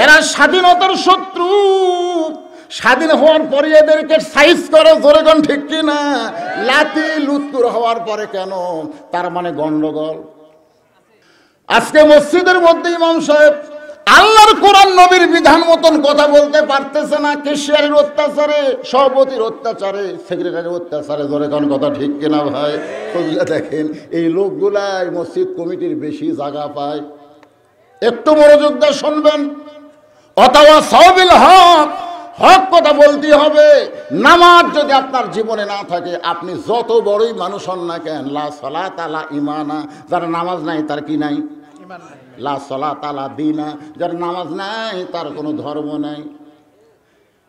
এরা স্বাধীনতার শত্রু। স্বাধীন হওয়ার পরে এদেরকে সাইজ করে জোরেগণ ঠিক কিনা? লাতি লুৎকুর হওয়ার পরে কেন? তার মানে গন্ডগোল। আজকে মসজিদের মধ্যে ইমাম সাহেব আল্লাহর কোরআন নবীর বিধান মতন কথা বলতে পারতেছে না, কেশিয়ারের অত্যাচারে, সভাপতির অত্যাচারে, সেক্রেটারির অত্যাচারে। জোরে কোন কথা ঠিক কিনা ভাই? দেখেন এই লোকগুলাই মসজিদ কমিটির বেশি জায়গা পায়। একটু মনোযোগ দিয়ে শুনবেন। অথবা সাবিল হক, হক কথা বলতে হবে। নামাজ যদি আপনার জীবনে না থাকে, আপনি যত বড়ই মানুষ হন না কেন, লা সালাতা লা ঈমানা, যার নামাজ নাই তার কি নাই? লা সালাতা লা দীনা, যার নামাজ নাই তার কোনো ধর্ম নাই।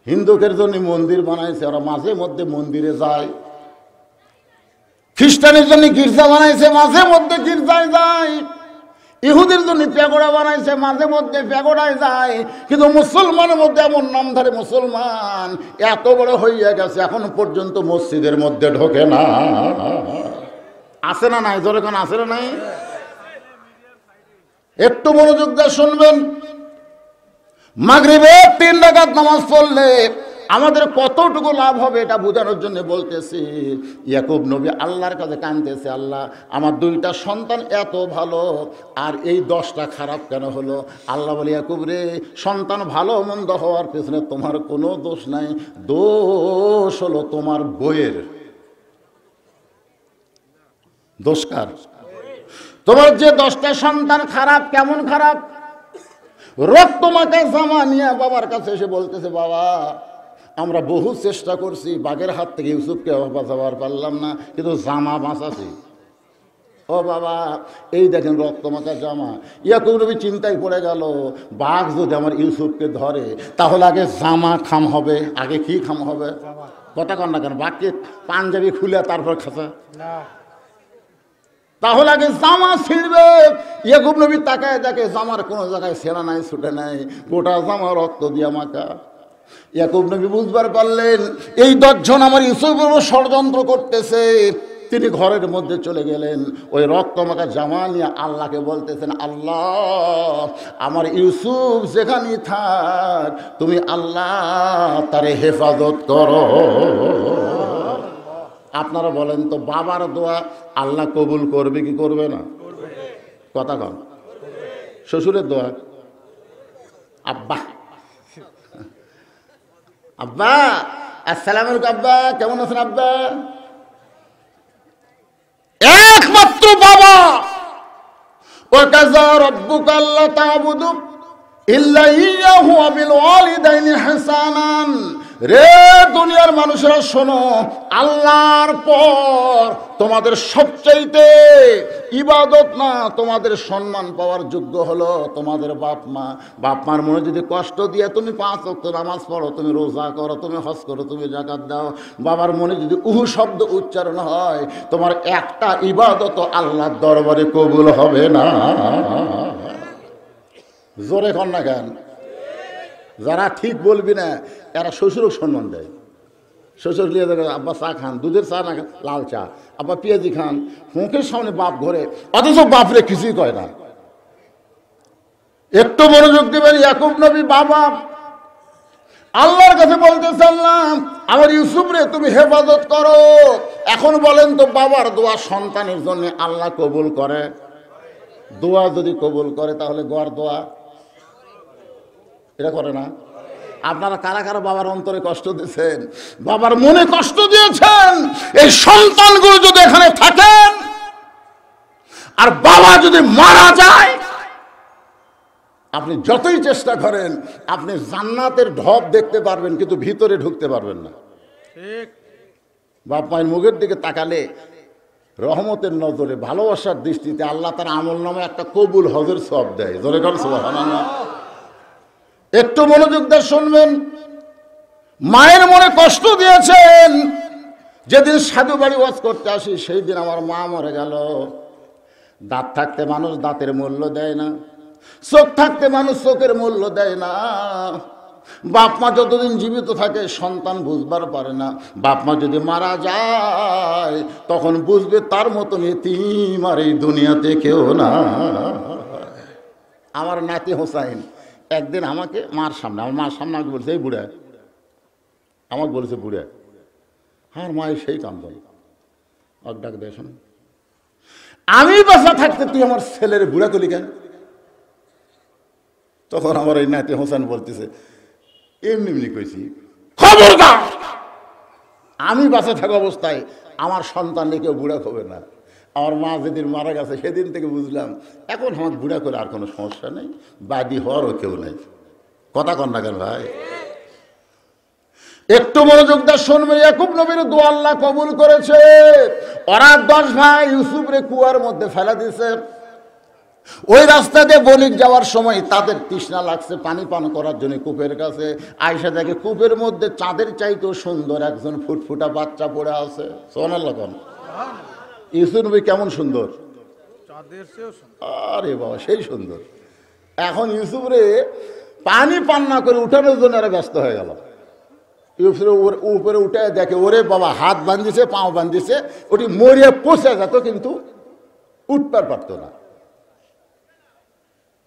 হিন্দুদের জন্য মন্দির বানাইছে, ওরা মাঝে মধ্যে মন্দিরে যায়। খ্রিস্টানের জন্য গির্জা বানাইছে, মাঝে মধ্যে গির্জায় যায়। ইহুদির জন্য প্যাগোড়া বানাইছে, মাঝে মধ্যে প্যাগোড়ায় যায়। কিন্তু মুসলমানের মধ্যে এমন নামধারী মুসলমান এত বড় হইয়া গেছে, এখন পর্যন্ত মসজিদের মধ্যে ঢোকে না। আছে না নাই? জোরে কোন আছে না নাই? একটু মনোযোগ দিয়ে শুনবেন। মাগরিবে 3 রাকাত নামাজ পড়লে আমাদের কতটুকু লাভ হবে এটা বোঝানোর জন্য বলতেছি। ইয়াকুব নবী আল্লাহর কাছে কাঁদতেছে, আল্লাহ আমার 2টা সন্তান এত ভালো, আর এই 10টা খারাপ কেন হলো? আল্লাহ বলে, ইয়াকুব রে, সন্তান ভালো মন্দ হওয়ার পেছনে তোমার কোনো দোষ নাই, দোষ হলো তোমার বইয়ের। দোষ কার? তোমার যে 10টা সন্তান খারাপ। কেমন খারাপ? রক্তমাখা জামা নিয়ে বাবার কাছে এসে বলতেছে, বাবা আমরা বহু চেষ্টা করছি, বাঘের হাত থেকে ইউসুফকে বাঁচাবার পারলাম না, কিন্তু জামা বাঁচাছি। ও বাবা, এই দেখেন রক্তমাখা জামা। ইয়াকুব নবী চিন্তায় পড়ে গেল, বাঘ যদি আমার ইউসুফকে ধরে তাহলে আগে জামা খাম হবে। আগে কি খাম হবে? কথা কন না কেন? বাঘকে পাঞ্জাবি খুলে তারপর খাসা, তাহলে আগে জামা ছিঁড়বে। ইয়াকুব নবী তাকায় দেখে জামার কোনো জায়গায় ছেঁড়া নাই, ছুটে নাই, গোটা জামা রক্ত দিয়া মাখা। ইয়াকুব নবী বুঝবার পারলেন এই 10 জন আমার ইউসুফের উপর ষড়যন্ত্র করতেছে। তিনি ঘরের মধ্যে চলে গেলেন, ওই রক্তমাখা জামা নিয়ে আল্লাহকে বলতেছেন, আল্লাহ আমার ইউসুফ যেখানেই থাক, তুমি আল্লাহ তারে হেফাজত করো। আপনারা বলেন তো, বাবার দোয়া আল্লাহ কবুল করবে কি করবে না? কথা কন। শ্বশুরের দোয়া, আব্বা আব্বা আসসালামু আলাইকুম, আব্বা কেমন আছেন আব্বা? একমাত্র বাবা। ওয়াকাযা রাব্বুকা আল্লা তা'বুদু ইল্লা ইয়্যাহু ওয়া বিল ওয়ালিদাইনি ইহসানান। রে দুনিয়ার মানুষেরা শোনো, আল্লাহর পর তোমাদের সবচাইতে ইবাদত না, তোমাদের সম্মান পাওয়ার যোগ্য হলো তোমাদের বাপ মা। বাপ মার মনে যদি কষ্ট দিয়ে তুমি 5 ওয়াক্ত নামাজ পড়ো, তুমি রোজা করো, তুমি হজ করো, তুমি যাকাত দাও, বাবার মনে যদি উহু শব্দ উচ্চারণ হয়, তোমার একটা ইবাদত আল্লাহর দরবারে কবুল হবে না। জোরে কর না কেন? যারা ঠিক বলবি না এরা শ্বশুরও সম্মান দেয়। শ্বশুর লিয়ে দেখে, আব্বা চা খান, দুধের চা না লাল চা, আব্বা পেঁয়াজি খান, মুখের সামনে বাপ ঘরে, অথচ বাপরে কিছুই কয় না। একটু মনোযোগ দেবেন। ইয়াকুব নবী বাবা আল্লাহর কাছে বলতেছে, আল্লাহ আমার ইউসুফ রে তুমি হেফাজত করো। এখন বলেন তো, বাবার দোয়া সন্তানের জন্য আল্লাহ কবুল করে? দোয়া যদি কবুল করে তাহলে গড় দোয়া এটা করে না? আপনারা কারা কারা বাবার অন্তরে কষ্ট দিয়েছেন, বাবার মনে কষ্ট দিয়েছেন? এই সন্তানগুলো যদি এখানে থাকেন আর বাবা যদি মারা যায়, আপনি যতই চেষ্টা করেন আপনি জান্নাতের ঢপ দেখতে পারবেন, কিন্তু ভিতরে ঢুকতে পারবেন না। বাপ মায়ের মুখের দিকে তাকালে রহমতের নজরে, ভালোবাসার দৃষ্টিতে আল্লাহ তার আমল নামে একটা কবুল হজের সওয়াব দেয়। জোরে কর সুবহানাল্লাহ। একটু মনোযোগ দিয়ে শুনবেন। মায়ের মনে কষ্ট দিয়েছেন। যেদিন সাধু বাড়ি ওয়াজ করতে আসি সেই দিন আমার মা মরে গেল। দাঁত থাকতে মানুষ দাঁতের মূল্য দেয় না, চোখ থাকতে মানুষ চোখের মূল্য দেয় না। বাপ মা যতদিন জীবিত থাকে সন্তান বুঝবার পারে না, বাপ মা যদি মারা যায় তখন বুঝবে তার মতন এতিম আর এই দুনিয়াতে কেউ না। আমার নাতি হোসাইন একদিন আমাকে মার সামনে, আমার মার সামনে আমাকে বলছে, এই বুড়া, আমাকে বলেছে বুড়া। আমার মায়ের সেই কান্দন, অক ডাক দেয়, শোন আমি বাসা থাকতে তুই আমার ছেলের বুড়া করলি কেন? তখন আমার এই নাতি হোসেন বলতেছে, এমনি এমনি কইছি, খবরদার আমি বাসা থাকা অবস্থায় আমার সন্তানকে কেউ বুড়া হবে না। আমার মা যেদিন মারা গেছে সেদিন থেকে বুঝলাম এখন আমার বুড়া করে আর কোনো সমস্যা নেই, বাদী হওয়ারও কেউ নেই। কথা কন না কেন ভাই? একটু মনোযোগ দিয়ে শুনবে, ইয়াকুব নবীর দোয়া আল্লাহ কবুল করেছে। ওরা 10 ভাই ইউসুফরে কুয়ার মধ্যে ফেলা দিয়েছে। ওই রাস্তা দিয়ে বণিক যাওয়ার সময় তাদের তৃষ্ণা লাগছে পানি পান করার জন্য কূপের কাছে। আয়েশা দেখে কূপের মধ্যে চাঁদের চাইতেও সুন্দর একজন ফুটফুটা বাচ্চা পড়ে আছে। সুবহানাল্লাহ। ইউসুফ নবী কেমন সুন্দর, আরে বাবা সেই সুন্দর। এখন ইউসুফরে পানি পান না করে উঠানোর জন্য এরা ব্যস্ত হয়ে গেল। ইউসুফ উপরে উঠে দেখে ওরে বাবা হাত বাঁধিছে পাও বাঁধিছে, ওটি মরিয়ে পচে যেত কিন্তু উঠতে পারতো না।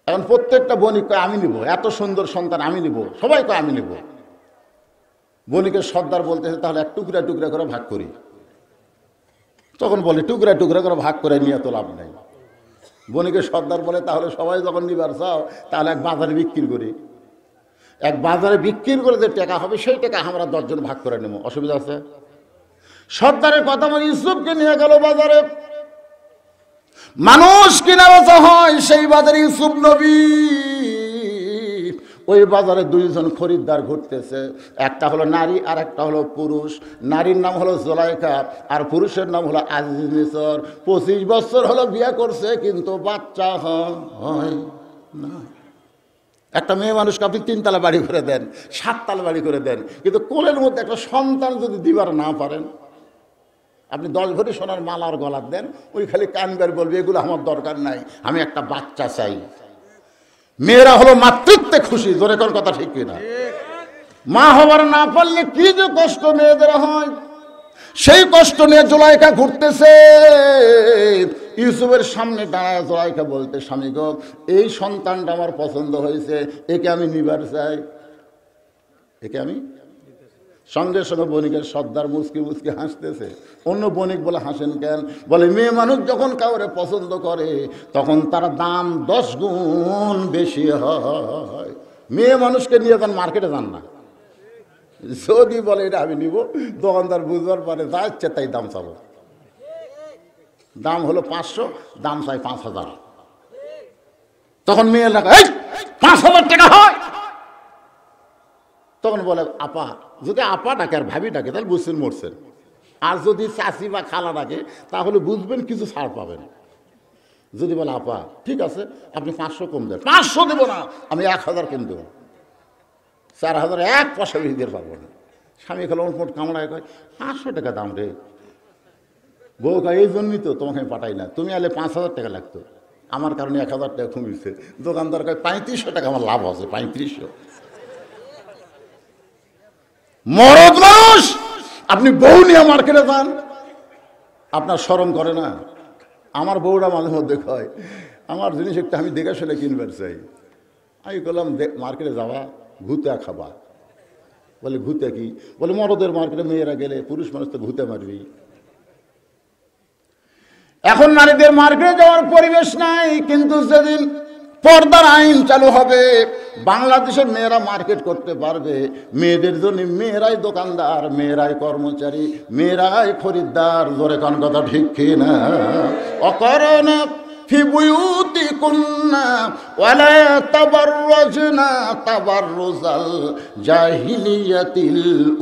এখন প্রত্যেকটা বণিক কয় আমি নিব, এত সুন্দর সন্তান আমি নিব, সবাই কয় আমি নিব। বণিকের সর্দার বলতেছে তাহলে এক টুকরা টুকরা করে ভাগ করি। তখন বলে টুকরা টুকরা করে ভাগ করে নিয়ে তো লাভ নেই। বণিকের সর্দার বলে তাহলে সবাই যখন নিবার চাও তাহলে এক বাজারে বিক্রি করি, এক বাজারে বিক্রি করে যে টাকা হবে সেই টাকা আমরা 10 জন ভাগ করে নেব, অসুবিধা আছে? সর্দারের কথা মানে ইউসুফকে নিয়ে গেল বাজারে। মানুষ কিনা বেচা হয় সেই বাজারে ইউসুফ নবী। ওই বাজারে 2 জন খরিদ্দার ঘুরতেছে, একটা হলো নারী আর একটা হলো পুরুষ। নারীর নাম হলো জুলাইখা আর পুরুষের নাম হলো আজিজ মিসর। 25 বছর হলো বিয়ে করছে কিন্তু বাচ্চা হয় না। একটা মেয়ে মানুষকে আপনি 3 তলা বাড়ি করে দেন, 7 তলা বাড়ি করে দেন, কিন্তু কোলের মধ্যে একটা সন্তান যদি দিবার না পারেন, আপনি 10 ভরি সোনার মালার গলার দেন, ওই খালি কানবার বলবে এগুলো আমার দরকার নাই, আমি একটা বাচ্চা চাই। মেয়েরা হলো মাতৃত্বে খুশি, জোরে কোন কথা ঠিক কিনা? মা হবার না পারলে কি যে কষ্ট মেয়েদের হয়, সেই কষ্ট নিয়ে জুলাইখা ঘুরতেছে। ইউসুফের সামনে দাঁড়ায় জুলাইখা বলতে, স্বামী গো এই সন্তানটা আমার পছন্দ হয়েছে, একে আমি নিবার চাই, একে আমি। সঙ্গে সঙ্গে বণিকের সর্দার মুচকি মুচকি হাসতেছে। অন্য বণিক বলে হাসেন কেন? বলে মেয়ে মানুষ যখন কাউরে পছন্দ করে তখন তার দাম 10 গুণ বেশি হয়। মেয়ে মানুষকে নিয়ে তখন মার্কেটে যান না। যদি বলে এটা আমি নিব, দোকানদার বুঝবার পরে যা ইচ্ছে তাই দাম চাবো। দাম হলো 500, দাম চাই 5000। তখন মেয়ে লাগা 5000 টাকা হয়। তখন বলে আপা, যদি আপা ডাকে আর ভাবি ডাকে তাহলে বুঝছেন মরছেন, আর যদি চাচি বা খালা ডাকে তাহলে বুঝবেন কিছু ছাড় পাবেন। যদি বলে আপা ঠিক আছে আপনি 500 কম দেন, 500 দেবো না, আমি 1000 কম দেবো, 4000 এক পয়সা বেশি দিতে পারবো না। স্বামী খেলো মোট কামড়ায় কয় 500 টাকা দাম রে। বউ কয় এই জন্যই তো তোমাকে আমি পাঠাই না, তুমি আলে 5000 টাকা লাগতো, আমার কারণে 1000 টাকা কমিয়েছে। দোকানদার কয় 3500 টাকা আমার লাভ আছে, 3500। মরদ মানুষ আপনি বউ নিয়ে মার্কেটে যান, আপনার শরম করে না? আমার বউরা মাঝে মধ্যে কয় আমার জিনিস একটা আমি দেখে শুনে কিনবার চাই। আমি বললাম মার্কেটে যাওয়া ভূতে খাবা। বলে ভূতে কি? বলে মরদের মার্কেটে মেয়েরা গেলে পুরুষ মানুষ তো ভূতে মারবি। এখন নারীদের মার্কেটে যাওয়ার পরিবেশ নাই, কিন্তু যেদিন পর্দার আইন চালু হবে বাংলাদেশের মেয়েরা মার্কেট করতে পারবে। মেয়েদের জন্য মেয়েরাই দোকানদার, মেয়েরাই কর্মচারী, মেয়েরাই খরিদ্দার। জোরে কোন কথা ঠিক কিনা? অকরণা ফি বুয়ুতিকুন্না ওয়ালা তাবাররাজনা তাবাররুজাল জাহিলিয়াতিল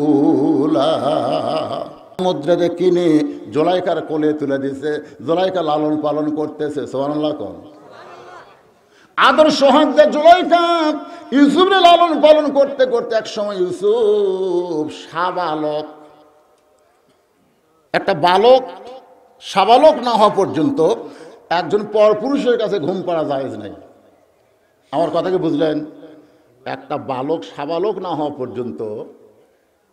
উলা। মুদ্রাতে কিনে জুলাইখার কোলে তুলে দিয়েছে, জুলাইখা লালন পালন করতেছে। সুবহানাল্লাহ কোন আদর্শ হাতে জুলাইখা ইউসুফরে লালন পালন করতে করতে এক সময় ইউসুফ সাবালক, একটা বালক সাবালক না হওয়া পর্যন্ত একজন পরপুরুষের কাছে ঘুম পাড়া জায়েজ নাই। আমার কথা কি বুঝলেন? একটা বালক সাবালক না হওয়া পর্যন্ত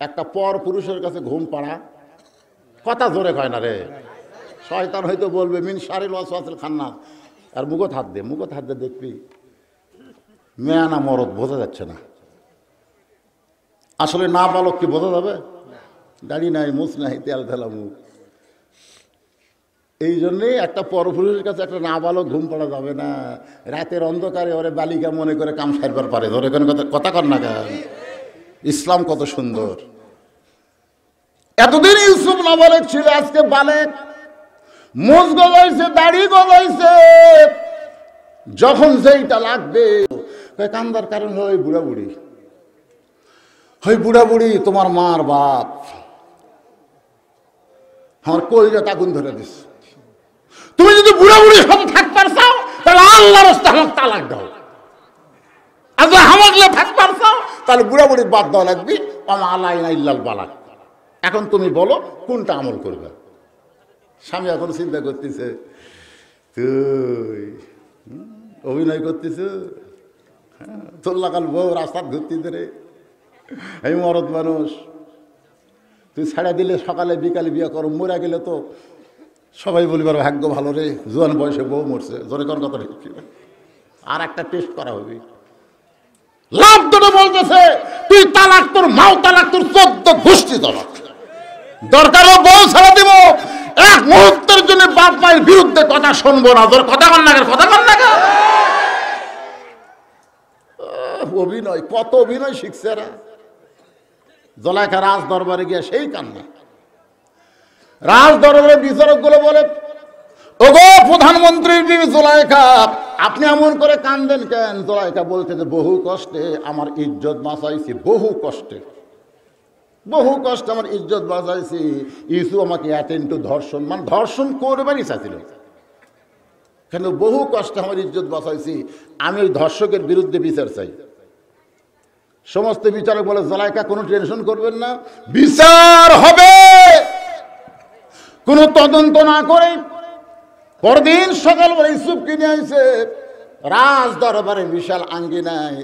একটা পরপুরুষের কাছে ঘুম পাড়া, কথা জোরে কয় না রে, শয়তান হয়তো বলবে মিন শারিল ওয়াসওয়াসিল খান্নাস। আর মুখত হাত দে, মুখত হাত দে দেখবি মেয়া না মরদ বোঝা যাচ্ছে না। আসলে না বালক কি বোঝা যাবে? দাড়ি নাই, মুছ নাই, তেল ঢেলা মুখ। এই জন্যেই একটা পরপুরুষের কাছে একটা না বালক ঘুম পড়া যাবে না। রাতের অন্ধকারে ওরে বালিকা মনে করে কাম সারবার পারে। ধরে কোনো কথা কর না কেন? ইসলাম কত সুন্দর। এতদিন ইউসুফ না বালেক ছিল, আজকে বালেক। মুছ গজাইছে, দাড়ি গজাইছে। যখন যেইটা লাগবে কান্দার কারণ হয় বুড়া বুড়ি। ওই বুড়া বুড়ি তোমার মার বাপ, আমার কলিজাটা আগুন ধরে দিস। তুমি যদি বুড়া বুড়ির সাথে থাকতে চাও তাহলে আল্লাহর রাস্তায় আমাকে তালাক দাও। আর যদি হামাকলে থাকতে চাও তাহলে বুড়া বুড়ির বাদ দেওয়া লাগবে। আমা আলাইনা ইল্লাল বালাক। এখন তুমি বলো কোনটা আমল করবে? স্বামী এখন চিন্তা করতেছে, তুই অভিনয় করতেছ, তোর লাগাল বউ রাস্তার ঘুরতে ধরে, এই মরদ মানুষ, তুই ছাড়া দিলে সকালে বিকালে বিয়ে করো, মরে গেলে তো সবাই বলিবার ভাগ্য ভালো রে, জোয়ান বয়সে বউ মরছে। জোরে কোন কথা ঠিক। আর একটা টেস্ট করা হবে। লাভ ধরে বলতেছে তুই তালাক, তোর মাও তালাক, তোর 14 গোষ্ঠী তালাক। দরকার বউ ছাড়া দিব, এক মুহূর্তের জন্য বাপ মায়ের বিরুদ্ধে কথা শুনবো না। তোর কথা কর না, কথা কর না। অভিনয়, কত অভিনয় শিখছে এরা। জলাইখা রাজ দরবারে গিয়ে সেই কান্না। রাজ দরবারের বিচারক গুলো বলে, ওগো প্রধানমন্ত্রীর বিবি জুলাইখা, আপনি এমন করে কান্দেন কেন? জুলাইখা বলছে যে বহু কষ্টে আমার ইজ্জত বাঁচাইছি, বহু কষ্টে আমার ইজ্জত বাঁচাইছি। ইসু আমাকে অ্যাটেন্ড টু ধর্ষণ, মানে ধর্ষণ করবারই চাইছিল, কিন্তু বহু কষ্টে আমার ইজ্জত বাঁচাইছি। আমি ওই ধর্ষকের বিরুদ্ধে বিচার চাই। সমস্ত বিচারক বলে, জুলাইখা কোনো টেনশন করবেন না, বিচার হবে কোনো তদন্ত না করে। পরদিন সকালবেলা ইউসুফকে নিয়ে আসে রাজ দরবারে, বিশাল আঙ্গিনায়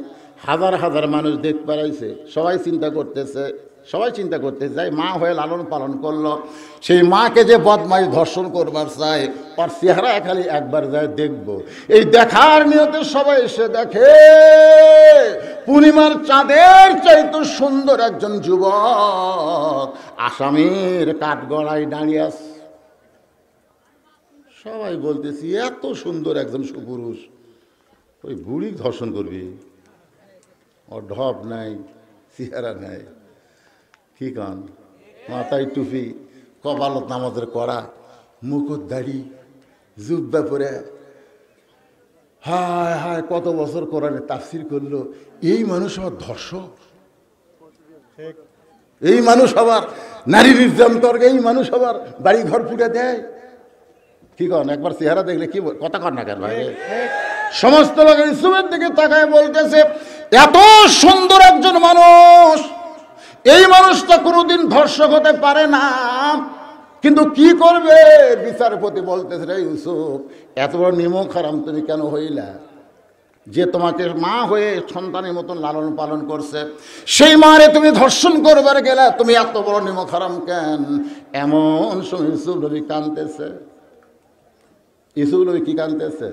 হাজার হাজার মানুষ দেখতে পারাইছে। সবাই চিন্তা করতেছে যাই মা হয়ে লালন পালন করলো, সেই মাকে যে বদমাইশ ধর্ষণ করবার চায়, ওর চেহারা খালি একবার যায় দেখবো। এই দেখার নিয়তে সবাই এসে দেখে পূর্ণিমার চাঁদের চাইতে সুন্দর একজন যুবক আসামির কাঠগড়ায় দাঁড়িয়ে আছে। সবাই বলতেছি এত সুন্দর একজন সুপুরুষ, ওই বুড়ি ধর্ষণ করবি? ওর ঢপ নাই, চেহারা নাই, কি কান, মাথায় টুপি, কপালত নামাজের কড়া, মুকুট দাড়ি, জুব্বা পরে, হায় হায় কত বছর কোরআনে তাফসির করলো। এই মানুষ আবার ধর্ষক, এই মানুষ আবার নারী নির্যাতন করে, এই মানুষ আবার বাড়ি ঘর পুড়ে দেয়। কি কন, একবার চেহারা দেখলে কি কথা কর না কেন ভাই? সমস্ত লোক ইউসুফের দিকে তাকায় বলতেছে এত সুন্দর একজন মানুষ, এই মানুষটা কোনোদিন ধর্ষক হতে পারে না। কিন্তু কি করবে? বিচারপতি বলতেছে, রে ইউসুফ, এত বড় নিমক হারাম তুমি কেন হইলা? যে তোমাকে মা হয়ে সন্তানের মতন লালন পালন করছে, সেই মারে তুমি ধর্ষণ করবার গেলে, তুমি এত বড় নিমক হারাম কেন? এমন সময় ইউসুফ নবী কাঁদতেছে। ইউসুফ নবী কি কাঁদতেছে?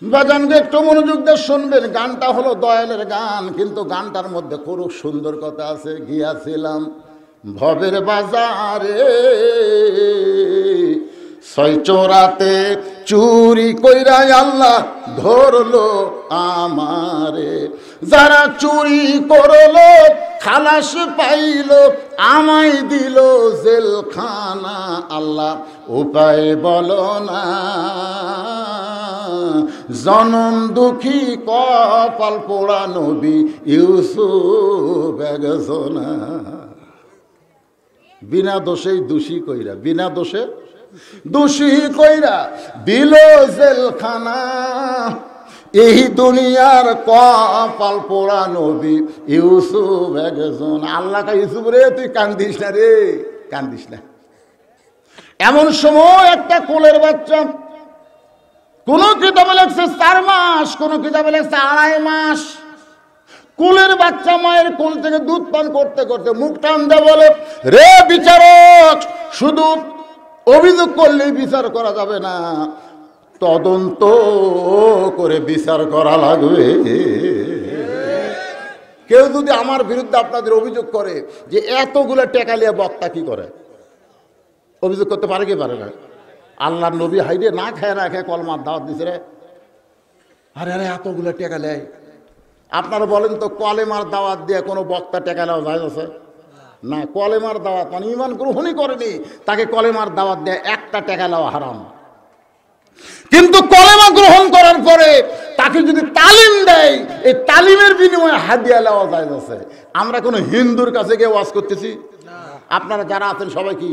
বাজানকে একটু মনোযোগ দিয়ে শুনবেন। গানটা হলো দয়ালের গান, কিন্তু গানটার মধ্যে খুব সুন্দর কথা আছে। গিয়াছিলাম ভবের বাজারে, ছয় চোরাতে চুরি কইরা আল্লাহ ধরলো আমারে। যারা চুরি করলো খালাস পাইল, আমায় দিল জেলখানা। আল্লাহ উপায় বলো না, জনম দুঃখী কপাল পোড়া নবী ইউসুফ একজনা। বিনা দোষেই দোষী কইরা, বিনা দোষে দোষী কইরা দিল জেলখানা। এই দুনিয়ার কপাল পোড়া নবী ইউসুফ একজন। আল্লাহ কা ইউসুফ রে, তুই কান্দিস না রে, কান্দিস না। এমন সময় একটা কোলের বাচ্চা, কোন কিতাবে লেখছে 4 মাস, কোন কিতাবে লেখছে 2.5 মাস। কোলের বাচ্চা মায়ের কোল থেকে দুধ পান করতে করতে মুখ টান দিয়ে বলে, রে বিচারক, শুধু অভিযোগ করলেই বিচার করা যাবে না, তদন্ত করে বিচার করা লাগবে। কেউ যদি আমার বিরুদ্ধে আপনাদের অভিযোগ করে যে এতগুলো টাকা নিয়ে বক্তা কি করে, অভিযোগ করতে পারে কি পারে না? আল্লাহর নবী হাইরে না খায় না খেয়ে কলমার দাওয়াত দিছে রে। আরে আরে এতগুলো টাকা নেয়। আপনারা বলেন তো কলেমার দাওয়াত দিয়ে কোনো বক্তা টাকা নেওয়া যায় আছে না? কলেমার দাওয়াত মানে ঈমান গ্রহণই করেনি, তাকে কলেমার দাওয়াত দেয় একটা টাকা নেওয়া হারাম। কিন্তু কলেমা গ্রহণ করার পরে তাকে যদি তালিম দেয়, এই তালিমের বিনিময়ে হাদিয়া নেওয়া যায় আছে। আমরা কোনো হিন্দুর কাছে গিয়ে ওয়াজ করতেছি? আপনারা যারা আছেন সবাই কি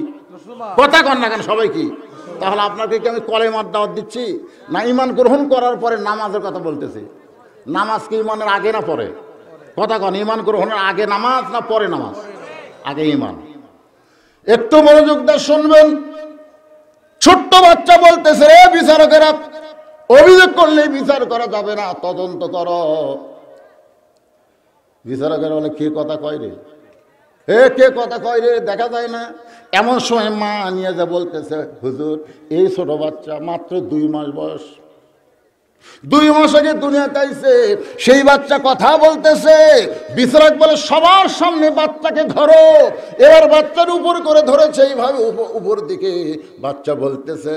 কথা কন না কেন? সবাই কি? তাহলে আপনাকে কি আমি কলেমার দাওয়াত দিচ্ছি না ঈমান গ্রহণ করার পরে নামাজের কথা বলতেছি? নামাজ কি ঈমানের আগে না পরে? কথা কন, ঈমান গ্রহণের আগে নামাজ না পরে নামাজ? আগে ঈমান। একটু মনোযোগ দিয়ে শুনবেন। ছোট্ট বাচ্চা বলতেছে, রে বিচারকেরা, অভিযোগ করলে বিচার করা যাবে না, তদন্ত করো। বিচারকেরা বলে কে কথা কয় রে? কে কথা কয় রে? দেখা যায় না। এমন সময় মা নিয়ে যা বলতেছে, হুজুর এই ছোট বাচ্চা মাত্র 2 মাস বয়স, 2 মাস আগে দুনিয়াতে আইছে, সেই বাচ্চা কথা বলতেছে। বিচারক বলে সবার সামনে বাচ্চাকে ধরো। এবার বাচ্চার উপর করে ধরেছে, এইভাবে উপর দিকে বাচ্চা বলতেছে,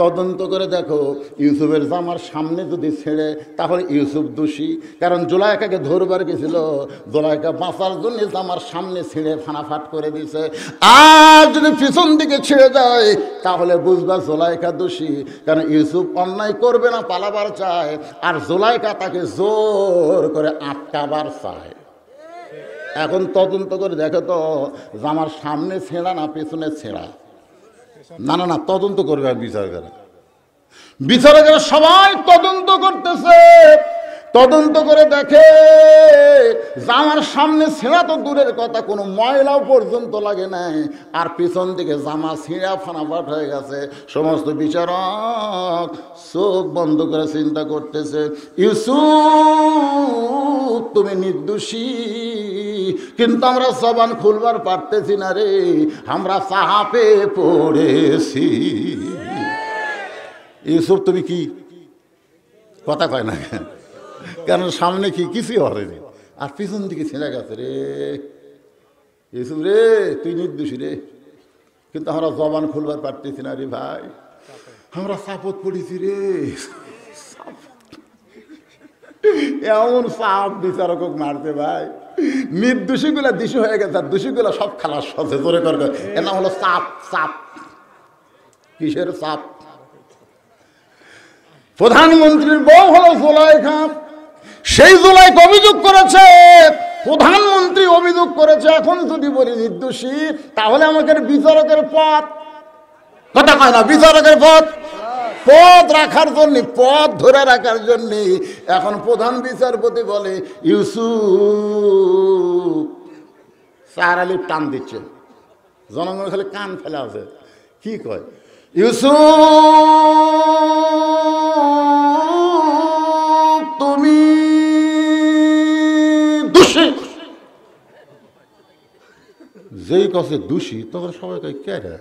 তদন্ত করে দেখো ইউসুফের জামার সামনে যদি ছেড়ে তাহলে ইউসুফ দোষী, কারণ জুলাইকাকে ধরবার গেছিল, জুলাইকা বাঁচার জন্য জামার সামনে ছিঁড়ে ফানাফাট করে দিছে। আর যদি পিছন দিকে ছেড়ে যায় তাহলে বুঝবা জুলাইকা দোষী, কারণ ইউসুফ অন্যায় করবে না, পালাবার চায়, আর জুলাইকা তাকে জোর করে আটকাবার চায়। এখন তদন্ত করে দেখো তো জামার সামনে ছেঁড়া না পেছনে ছেঁড়া? না না না, তদন্ত করবে বিচারকেরা। বিচারকেরা সবাই তদন্ত করতেছে। তদন্ত করে দেখে জামার সামনে ছেঁড়া তো দূরের কথা, কোনো ময়লাও পর্যন্ত লাগে নাই, আর পিছন দিকে জামা ছিঁড়া ফানাফাট হয়ে গেছে। সমস্ত বিচারক চোখ বন্ধ করে চিন্তা করতেছে, ইউসুফ তুমি নির্দোষী, কিন্তু আমরা জবান খুলবার পারতেছি না রে, আমরা চাপে পড়েছি। ইউসুফ তুমি কি কথা কয় না? কারণ সামনে কি কিছুই হয়নি, আর পিছন দিকে ছেড়ে গেছে রে। ইউসুফ রে তুই নির্দোষী রে, কিন্তু আমরা জবান খুলবার পারতেছি না রে ভাই, আমরা চাপত পড়েছি রে। এমন চাপ বিচারক মারতে ভাই, নির্দোষীগুলা দোষী হয়ে গেছে, আর দোষীগুলা সব খালাস হচ্ছে। জোরে করবে, এর নাম হলো চাপ। চাপ কিসের চাপ? প্রধানমন্ত্রীর বউ হলো জুলাইখা, সেই জুলাইখা অভিযোগ করেছে, প্রধানমন্ত্রী অভিযোগ করেছে। এখন যদি বলি নির্দোষী, তাহলে আমাকে বিচারকের পদ, কথা কয় না, বিচারকের পদ রাখার জন্য, পদ ধরে রাখার জন্য এখন প্রধান বিচারপতি বলে ইউসুফ। স্যার আলী টান দিচ্ছে, জনগণ খালি কান ফেলে আছে, কি কয় ইউসুফ তুমি দোষী। যেই কছে দোষী তখন সবাই কয় কে রে,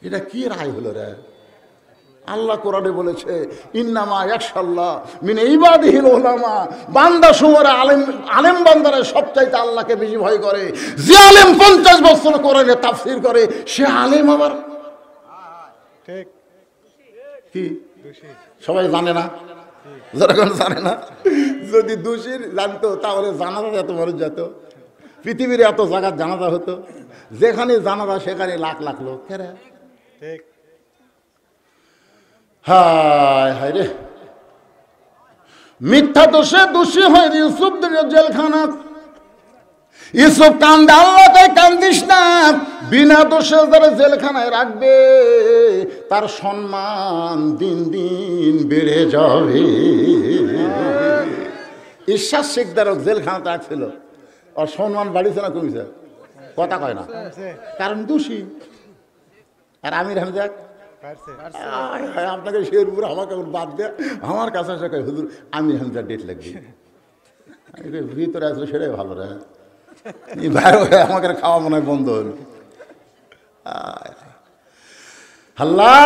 এটা কি রায় হলো রে? আল্লাহ কোরআনে বলেছে ইন্নামা ইয়াখশাল্লাহ মিন ইবাদিহিল উলামা, বান্দা সুমরা আলেম বান্দারা সবচাইতে আল্লাহকে বেশি ভয় করে। যে আলেম 50 বছর কোরআনে তাফসীর করে সে আলেম আবার ঠিক কি সবাই জানে না? যখন জানে না, যদি দোষীর জানতো তাহলে জানাজা এত মানুষ যেত, পৃথিবীর এত জায়গা জানাজা হতো, যেখানে জানাজা সেখানে লাখ লাখ লোক। ঠিক। হায় হায় রে, মিথ্যা দোষে দোষী হয় ইউসুফ জেলখানা। ইউসুফ কান্দে, আল্লাহ তাই কান্দিস না, বিনা দোষে যারা জেলখানায় রাখবে তার সম্মান দিন দিন বেড়ে যাবে। ঈশ্বর শেখদারক জেলখানাতে রাখছিল, আর সম্মান বাড়িছে না কমিছে? কথা কয় না, কারণ দোষী। আর আমির হামজাক আপনাকে শেরপুর আমাকে বাদ দেয়, আমার কাছে আসে হুজুর আমির হামজার ডেট লাগবে, ভিতরে আসলে সেটাই ভালো রে, বাইরে হয়ে আমাকে খাওয়া মনে হয় বন্ধ হল। আল্লাহ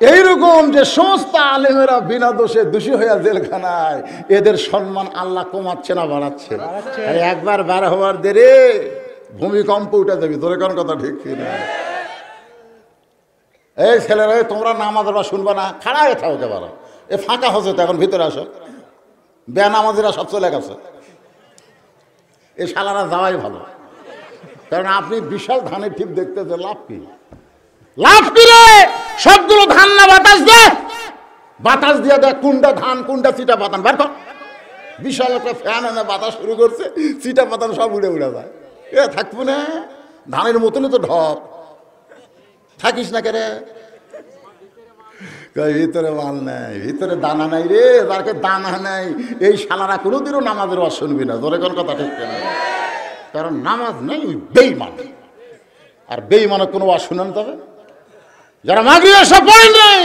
এইরকম যে সমস্ত আলেমেরা বিনা দোষে দোষী হইয়া জেলখানায়, এদের সম্মান আল্লাহ কমাচ্ছে না বাড়াচ্ছে? একবার বার হওয়ার দেরে ভূমিকম্প উঠে যাবি। তোর কোন কথা ঠিক না? এই ছেলেরা, তোমরা নামাজের বা শুনবা না, খাড়া হয়ে থাকতে পারো। এ ফাঁকা হচ্ছে তো, এখন ভিতরে আসো। বেনামাজিরা সব চলে গেছে, এই শালারা যাওয়াই ভালো। কারণ আপনি বিশাল ধানের ঠিক দেখতেছে, লাভ কি? লাভ কি রে? সবগুলো ধান না বাতাস দে, বাতাস দিয়ে দেখ কোনটা ধান কোনটা চিটা পাতান বার কর। বিশাল একটা ফ্যান এনে বাতাস শুরু করছে, চিটা পাতান সব উড়ে উড়ে যায়। এ থাকবো না, ধানের মতনই তো ঢপ। থাকিস না কেরে? ভিতরে মাল নাই, ভিতরে দানা নাই রে, যারকে দানা নাই এই শালারা কোনোদিনও নামাজের ওয়াজ শুনবি না। তোর কোন কথা ঠিক না? কারণ নামাজ নেই, বেঈমান। আর বেঈমানের কোনো ওয়াজ শুনেন? তবে যারা মাগরিব এসে পড়েন নেই,